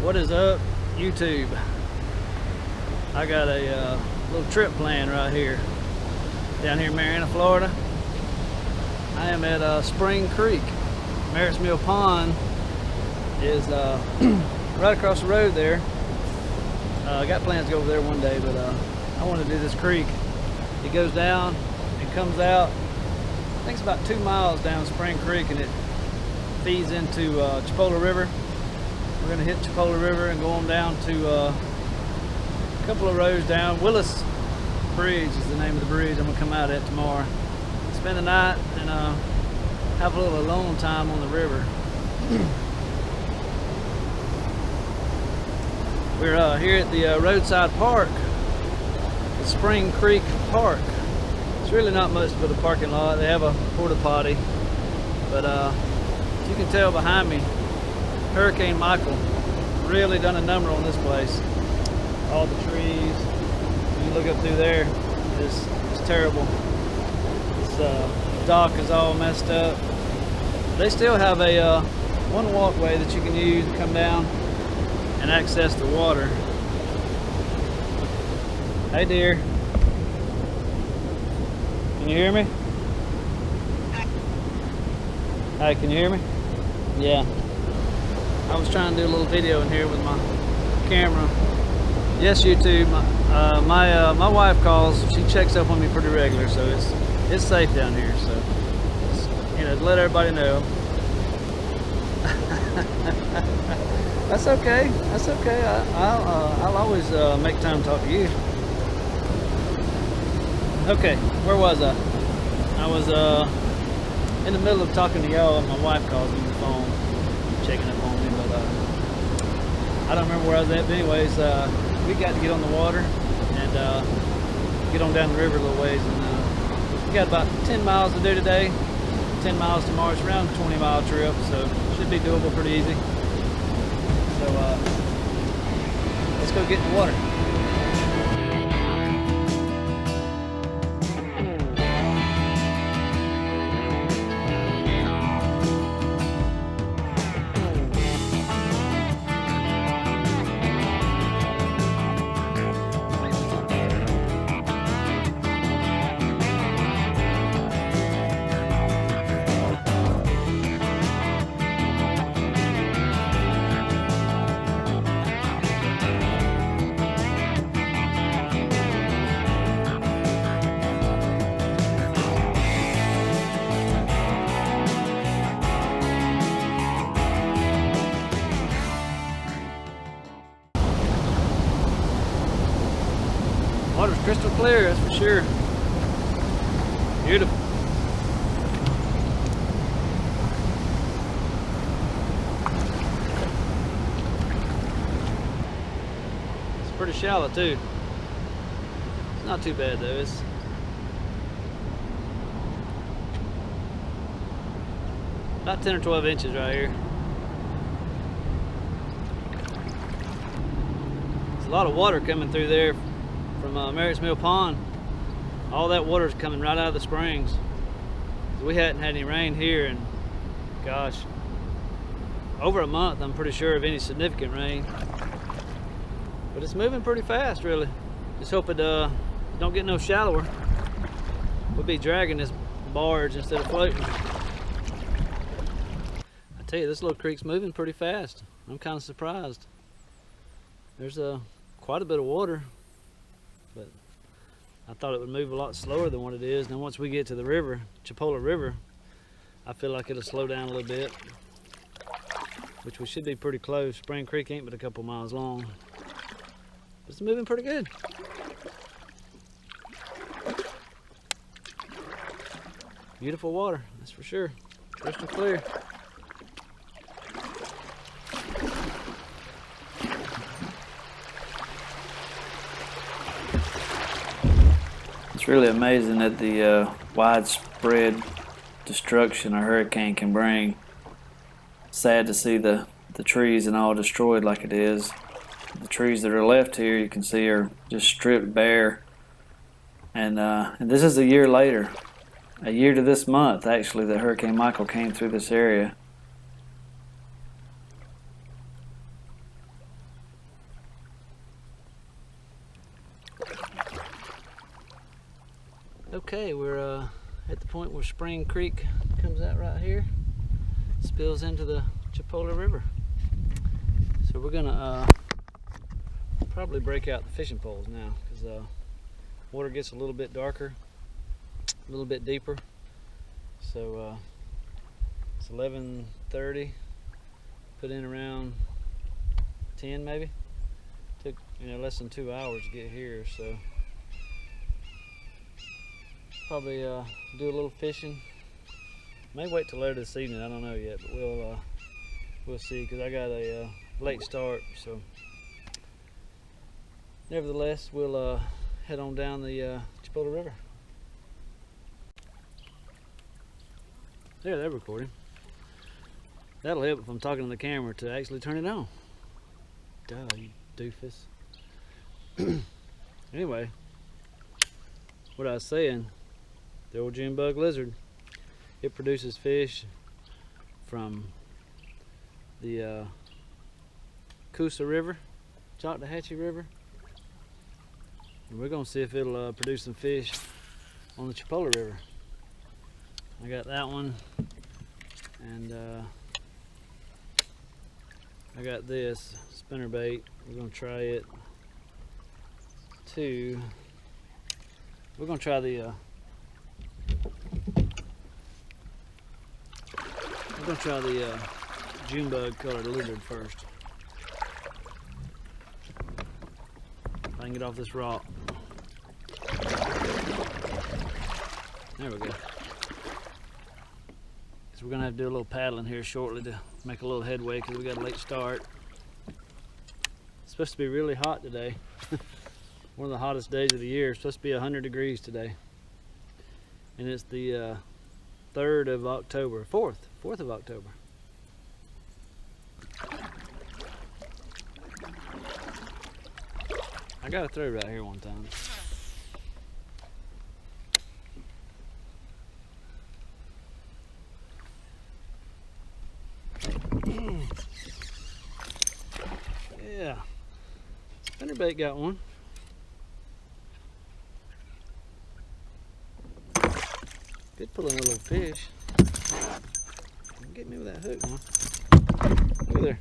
What is up, YouTube? I got a little trip planned right here, down here in Marianna, Florida. I am at Spring Creek. Merritt's Mill Pond is right across the road there. I got plans to go over there one day, but I want to do this creek. It goes down and comes out. I think it's about 2 miles down Spring Creek, and it feeds into Chipola River. We're going to hit Chipola River and go on down to a couple of roads down. Willis Bridge is the name of the bridge I'm going to come out at tomorrow. Spend the night and have a little alone time on the river. We're here at the roadside park, the Spring Creek Park. It's really not much but a parking lot. They have a porta potty, but you can tell behind me, Hurricane Michael really done a number on this place. All the trees, you look up through there, it's terrible. This dock is all messed up. They still have a one walkway that you can use to come down and access the water. Hey dear, can you hear me? Hey, can you hear me? Yeah. I was trying to do a little video in here with my camera. Yes, YouTube. My wife calls. She checks up on me pretty regular, so it's safe down here. So to let everybody know. That's okay. That's okay. I'll always make time to talk to you. Okay, where was I? I was in the middle of talking to y'all, and my wife calls me on the phone, checking up on me. But I don't remember where I was at. But anyways, we got to get on the water and get on down the river a little ways. And we got about 10 miles to do today. 10 miles tomorrow. It's around a 20-mile trip, so should be doable pretty easy. So let's go get in the water. Water's crystal clear, that's for sure. Beautiful. It's pretty shallow too. It's not too bad though. It's about 10 or 12 inches right here. There's a lot of water coming through there from Merritt's Mill Pond. All that water is coming right out of the springs. We hadn't had any rain here in, gosh, over a month, I'm pretty sure, of any significant rain. But it's moving pretty fast, really. Just hope it don't get no shallower. We'll be dragging this barge instead of floating. I tell you, this little creek's moving pretty fast. I'm kind of surprised. There's quite a bit of water, but I thought it would move a lot slower than what it is. Now once we get to the river, Chipola River, I feel like it'll slow down a little bit, which we should be pretty close. Spring Creek ain't but a couple miles long, but it's moving pretty good. Beautiful water, that's for sure. Crystal clear. It's really amazing at the widespread destruction a hurricane can bring. Sad to see the trees and all destroyed like it is. The trees that are left here, you can see, are just stripped bare. And this is a year later. A year to this month, actually, that Hurricane Michael came through this area. Okay, we're at the point where Spring Creek comes out right here, spills into the Chipola River. So we're gonna probably break out the fishing poles now, because water gets a little bit darker, a little bit deeper. So it's 11:30. Put in around 10 maybe. Took less than 2 hours to get here, so probably do a little fishing. May wait till later this evening. I don't know yet, but we'll see, because I got a late start. So nevertheless, we'll head on down the Chipola River. There, they're recording. That'll help if I'm talking to the camera to actually turn it on. Duh, you doofus. Anyway, what I was saying, the old June bug lizard, it produces fish from the Coosa River, Chattahoochee River, and we're gonna see if it'll produce some fish on the Chipola River. I got that one, and I got this spinnerbait. We're gonna try it too. We're gonna try the June bug colored lizard first. If I can get off this rock. There we go. So we're gonna have to do a little paddling here shortly to make a little headway, because we got a late start. It's supposed to be really hot today. One of the hottest days of the year. It's supposed to be 100 degrees today. And it's the 3rd of October, 4th of October. I got a throw right here one time. Yeah, spinnerbait got one. Good pulling a little fish. Get me with that hook, man. Look there.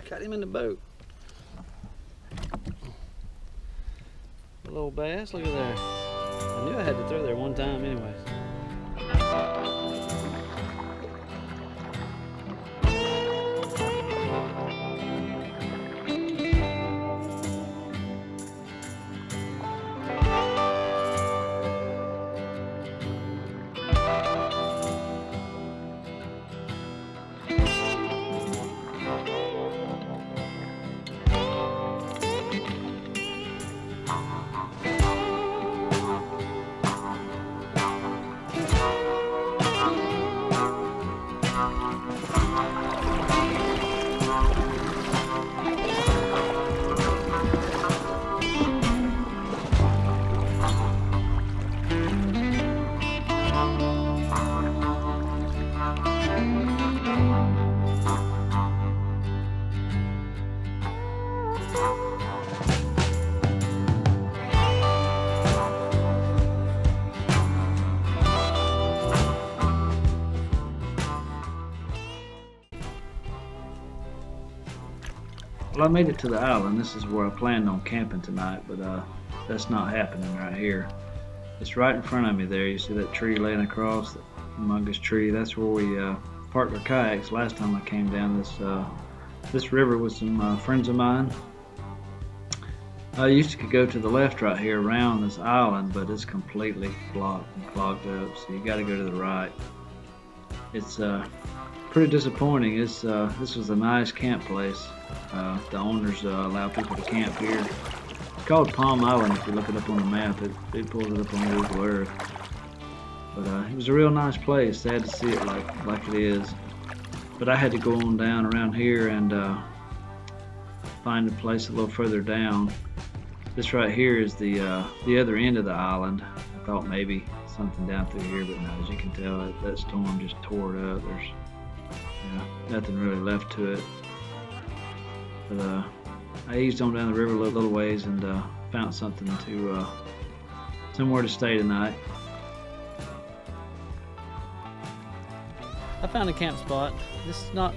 Caught him in the boat. A little bass, look at there. I knew I had to throw there one time anyways. Well, I made it to the island. This is where I planned on camping tonight, but that's not happening right here. It's right in front of me there. You see that tree laying across, that humongous tree? That's where we parked our kayaks last time I came down this river with some friends of mine. I used to go to the left right here around this island, but it's completely blocked and clogged up, so you got to go to the right. It's pretty disappointing. This was a nice camp place. The owners allow people to camp here. It's called Palm Island. If you look it up on the map, it pulls it up on Google Earth. But it was a real nice place. Sad to see it like it is. But I had to go on down around here and find a place a little further down. This right here is the other end of the island. I thought maybe something down through here, but no, as you can tell, that storm just tore it up. There's nothing really left to it. But I eased on down the river a little ways and found somewhere to stay tonight. I found a camp spot. This is not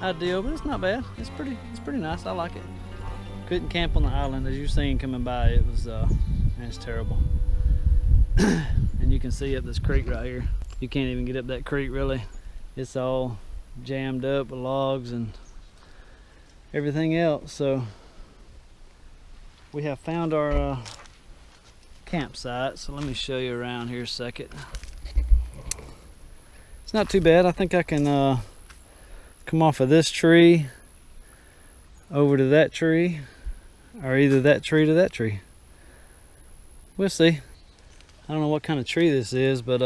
ideal, but it's not bad. It's pretty nice. I like it. Couldn't camp on the island, as you've seen coming by. It was it's terrible. And you can see up this creek right here. You can't even get up that creek really. It's all jammed up with logs and everything else. So we have found our campsite. So let me show you around here a second. It's not too bad. I think I can come off of this tree over to that tree, or either that tree to that tree. We'll see. I don't know what kind of tree this is, but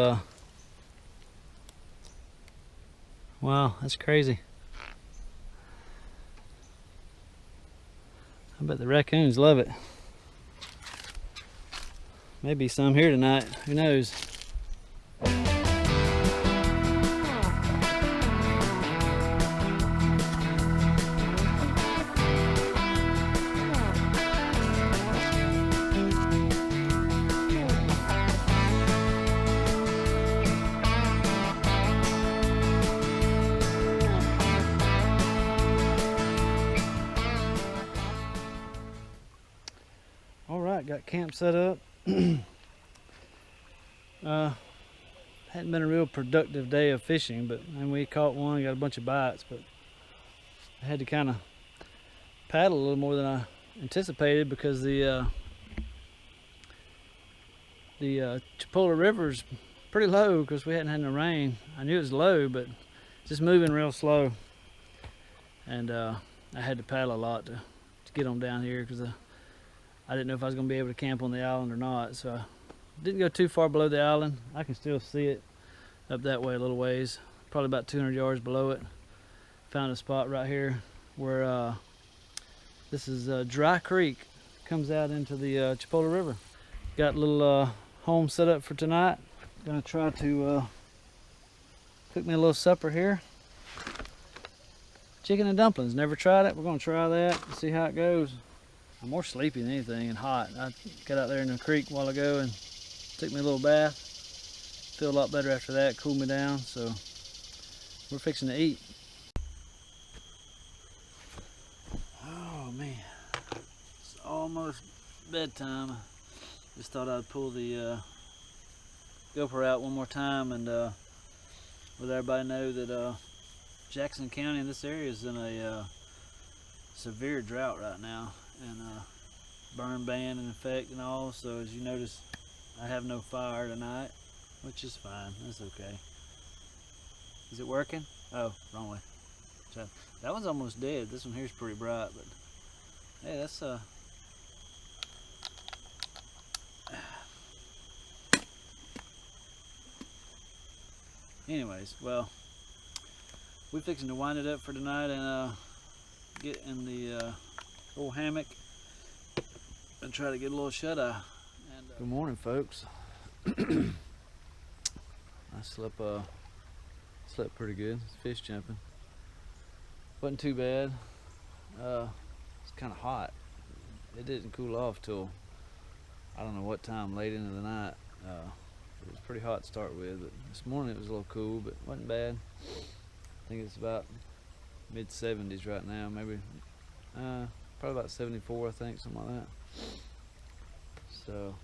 wow, that's crazy. I bet the raccoons love it. Maybe some here tonight, who knows? Got camp set up. Hadn't been a real productive day of fishing, and we caught one, got a bunch of bites, but I had to kind of paddle a little more than I anticipated because the Chipola River's pretty low because we hadn't had no rain. I knew it was low, but just moving real slow, and I had to paddle a lot to get them down here because I didn't know if I was going to be able to camp on the island or not, so I didn't go too far below the island. I can still see it up that way a little ways, probably about 200 yards below it. Found a spot right here where this is Dry Creek, comes out into the Chipola River. Got a little home set up for tonight. Gonna try to cook me a little supper here. Chicken and dumplings, never tried it. We're gonna try that and see how it goes. I'm more sleepy than anything and hot. I got out there in the creek a while ago and took me a little bath. Feel a lot better after that, cooled me down, so we're fixing to eat. Oh man, it's almost bedtime. Just thought I'd pull the GoPro out one more time and let everybody know that Jackson County in this area is in a severe drought right now, and burn ban in effect and all. So as you notice, I have no fire tonight, which is fine. That's okay. Is it working? Oh, wrong way. So that one's almost dead. This one here's pretty bright, but hey, that's anyways, well, we're fixing to wind it up for tonight and get in the old hammock and try to get a little shut-eye. Good morning, folks. I slept pretty good. Fish jumping. Wasn't too bad. It's kind of hot. It didn't cool off till I don't know what time, late into the night. It was pretty hot to start with, but this morning it was a little cool, but wasn't bad. I think it's about mid-70s right now, maybe probably about 74, I think, something like that. So,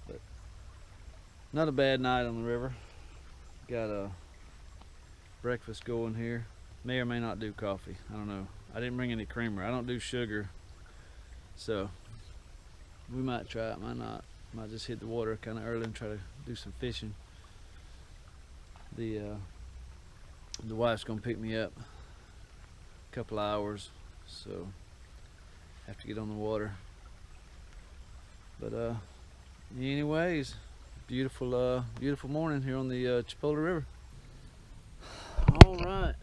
but not a bad night on the river. Got a breakfast going here. May or may not do coffee, I don't know. I didn't bring any creamer. I don't do sugar, so we might try it, might not. Might just hit the water kind of early and try to do some fishing. The wife's gonna pick me up a couple hours, so have to get on the water. But anyways, beautiful morning here on the Chipola River. All right,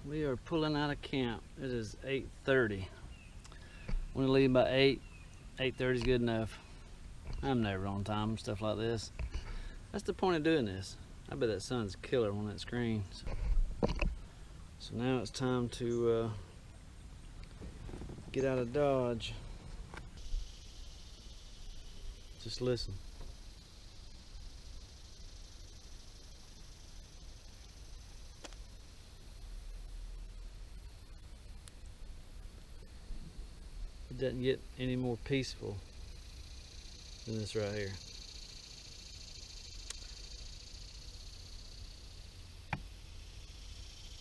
we are pulling out of camp. It is 8:30. Want to leave by 8. 8:30 is good enough. I'm never on time, stuff like this. That's the point of doing this. I bet that sun's killer on that screen. So now it's time to get out of Dodge. Just listen. It doesn't get any more peaceful than this right here.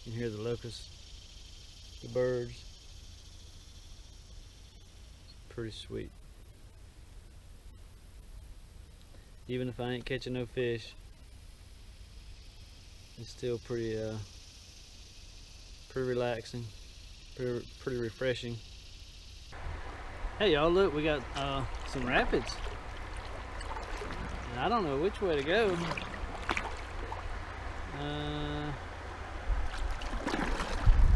You can hear the locusts, the birds. Pretty sweet. Even if I ain't catching no fish, it's still pretty relaxing, pretty refreshing. Hey y'all, look, we got some rapids. And I don't know which way to go.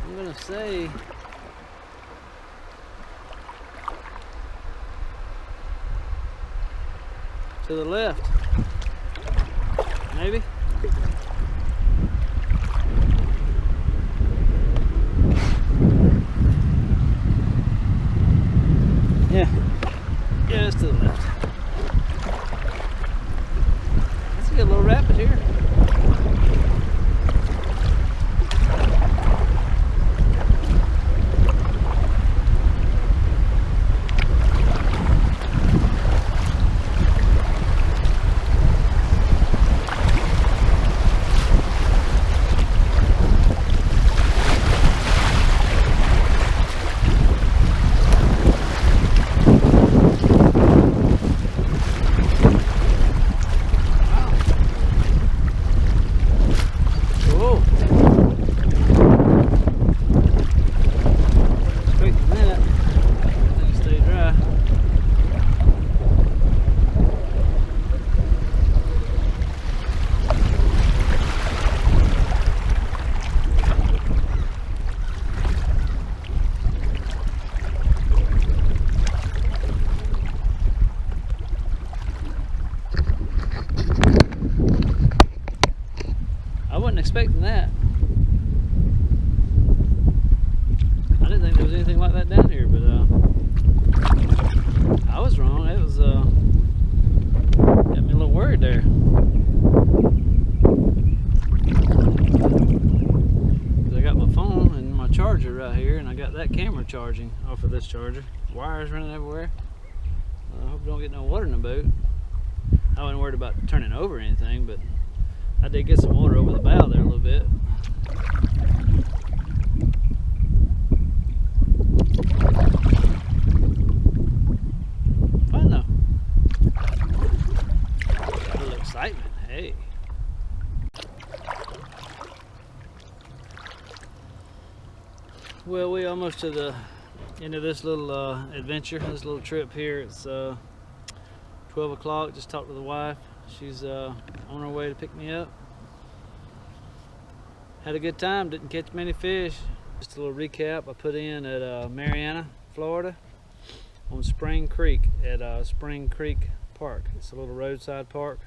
I'm gonna say to the left, maybe. Yeah, it's to the left. I see a little rapid here. Expecting that. I didn't think there was anything like that down here, but I was wrong. It was got me a little worried there. I got my phone and my charger right here, and I got that camera charging off of this charger. Wires running everywhere. I hope I don't get no water in the boat. I wasn't worried about turning over or anything, but I did get some water over the bow there a little bit. Fun though. A little excitement, hey. Well, we almost to the end of this little adventure, this little trip here. It's 12 o'clock, just talked to the wife. She's on her way to pick me up. Had a good time, didn't catch many fish. Just a little recap, I put in at Marianna, Florida on Spring Creek at Spring Creek Park. It's a little roadside park.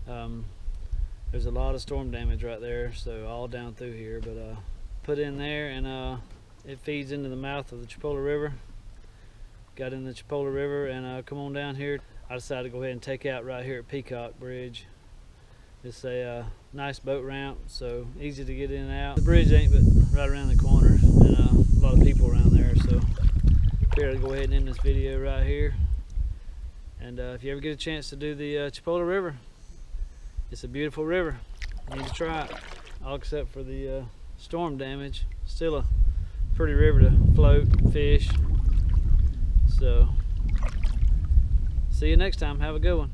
There's a lot of storm damage right there, so all down through here, but put in there, and it feeds into the mouth of the Chipola River. Got in the Chipola River and come on down here. I decided to go ahead and take out right here at Peacock Bridge. It's a nice boat ramp, so easy to get in and out. The bridge ain't but right around the corner, and a lot of people around there, so figured I'd go ahead and end this video right here. And if you ever get a chance to do the Chipola River, it's a beautiful river. You need to try it, all except for the storm damage. Still a pretty river to float, fish. So see you next time. Have a good one.